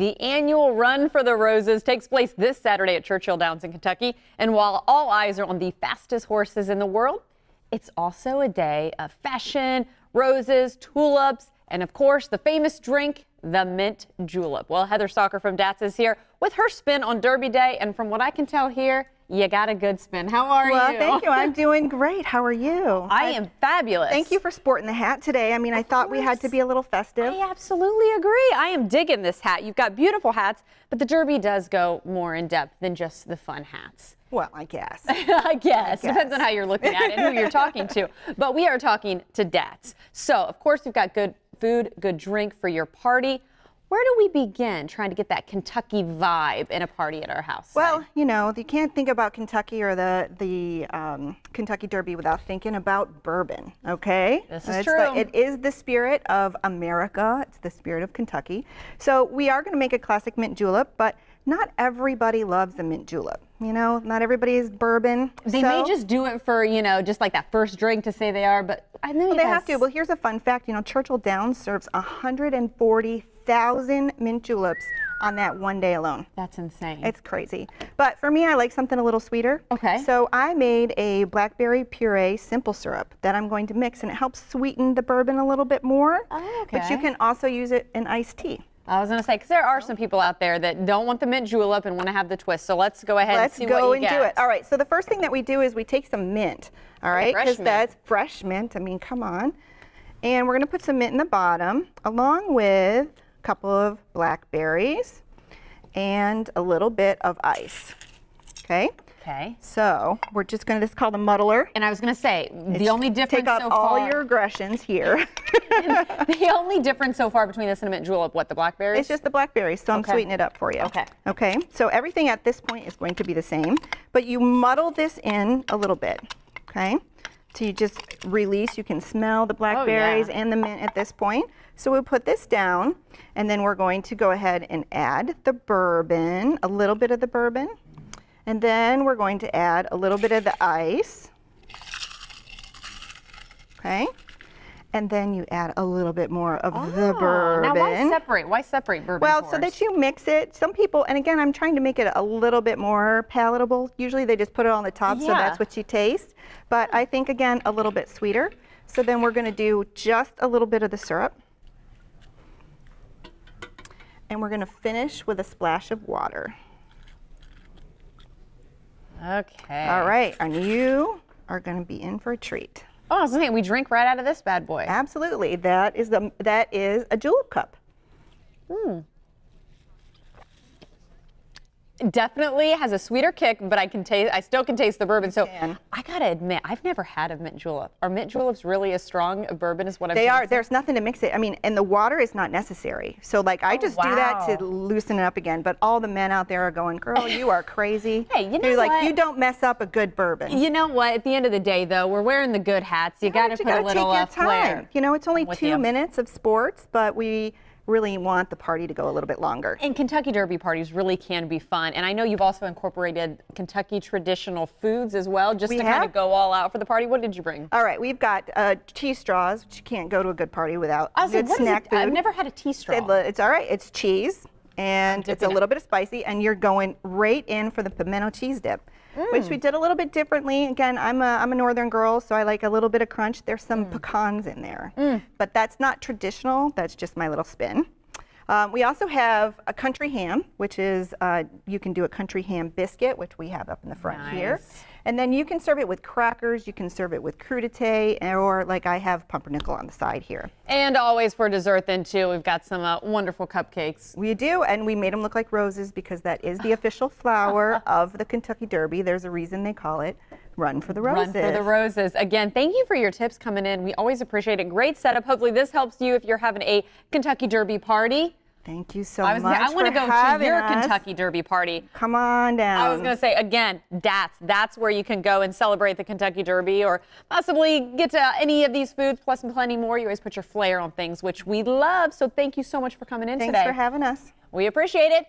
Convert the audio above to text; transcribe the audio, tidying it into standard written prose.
The annual Run for the Roses takes place this Saturday at Churchill Downs in Kentucky. And while all eyes are on the fastest horses in the world, it's also a day of fashion, roses, tulips, and of course, the famous drink, the mint julep. Well, Heather Stalker from Datz is here with her spin on Derby Day. And from what I can tell here, you got a good spin. How are you? Well, thank you. I'm doing great. How are you? I am fabulous. Thank you for sporting the hat today. I mean, I thought we had to be a little festive. I absolutely agree. I am digging this hat. You've got beautiful hats, but the Derby does go more in depth than just the fun hats. Well, I guess. I guess. Depends on how you're looking at it and who you're talking to. But we are talking to Datz. So, of course, we've got good food, good drink for your party. Where do we begin trying to get that Kentucky vibe in a party at our house? Well, you know, you can't think about Kentucky or the Kentucky Derby without thinking about bourbon, okay? This is true. It is the spirit of America. It's the spirit of Kentucky. So we are going to make a classic mint julep, but not everybody loves the mint julep. You know, not everybody is bourbon. They may just do it for, you know, just like that first drink to say they are, but I know they have to. Well, here's a fun fact. You know, Churchill Downs serves 140,000 mint juleps on that one day alone. That's insane. It's crazy. But for me, I like something a little sweeter. Okay. So I made a blackberry puree simple syrup that I'm going to mix, and it helps sweeten the bourbon a little bit more. Oh, okay. But you can also use it in iced tea. I was going to say, because there are some people out there that don't want the mint julep and want to have the twist. So let's go ahead and see what you get. Let's go and do it. All right. So the first thing that we do is we take some mint. All right. Because that's fresh mint. I mean, come on. And we're going to put some mint in the bottom, along with a couple of blackberries and a little bit of ice. Okay. Okay. So we're just going to, this is called a muddler. And I was going to say, the only difference so far. Take out all your aggressions here. The only difference so far between this and a mint julep, what, the blackberries? It's just the blackberries, so I'm sweetening it up for you. Okay. Okay, so everything at this point is going to be the same, but you muddle this in a little bit, okay? So you just release, you can smell the blackberries and the mint at this point. So we'll put this down, and then we're going to go ahead and add the bourbon, a little bit of the bourbon. And then we're going to add a little bit of the ice, okay? And then you add a little bit more of the bourbon. Now why separate? Why separate bourbon? Well, so that you mix it. Some people, and again, I'm trying to make it a little bit more palatable. Usually they just put it on the top, so that's what you taste. But I think, again, a little bit sweeter. So then we're going to do just a little bit of the syrup. And we're going to finish with a splash of water. Okay. All right, and you are going to be in for a treat. Oh, I was saying, we drink right out of this bad boy. Absolutely. That is a julep cup. Definitely has a sweeter kick, but I still can taste the bourbon. So I gotta admit, I've never had a mint julep. Are mint juleps really as strong a bourbon as what I've They are. There's nothing to mix it. I mean, and the water is not necessary. So like I just do that to loosen it up again. But all the men out there are going, girl, you are crazy. Hey, you know You're what? like, you don't mess up a good bourbon. You know what? At the end of the day, though, we're wearing the good hats. You gotta put a little flair. You know, it's only 2 minutes of sports, but we really want the party to go a little bit longer. And Kentucky Derby parties really can be fun. And I know you've also incorporated Kentucky traditional foods as well, just to kind of go all out for the party. What did you bring? All right, we've got cheese straws, which you can't go to a good party without. Good snack food. I've never had a tea straw. It's all right. It's cheese, and it's a little bit of spicy, and you're going right in for the pimento cheese dip. Which we did a little bit differently. Again, I'm a northern girl, so I like a little bit of crunch. There's some pecans in there, but that's not traditional. That's just my little spin. We also have a country ham, which is, you can do a country ham biscuit, which we have up in the front here. And then you can serve it with crackers, you can serve it with crudité, or like I have pumpernickel on the side here. And always for dessert then too, we've got some wonderful cupcakes. We do, and we made them look like roses because that is the official flower of the Kentucky Derby. There's a reason they call it Run for the Roses. Run for the Roses. Again, thank you for your tips coming in. We always appreciate it. Great setup. Hopefully this helps you if you're having a Kentucky Derby party. Thank you so much. I want to go to your Kentucky Derby party. Come on down. I was going to say, again, Datz. That's where you can go and celebrate the Kentucky Derby or possibly get to any of these foods, plus plenty more. You always put your flair on things, which we love. So thank you so much for coming in today. Thanks for having us. We appreciate it.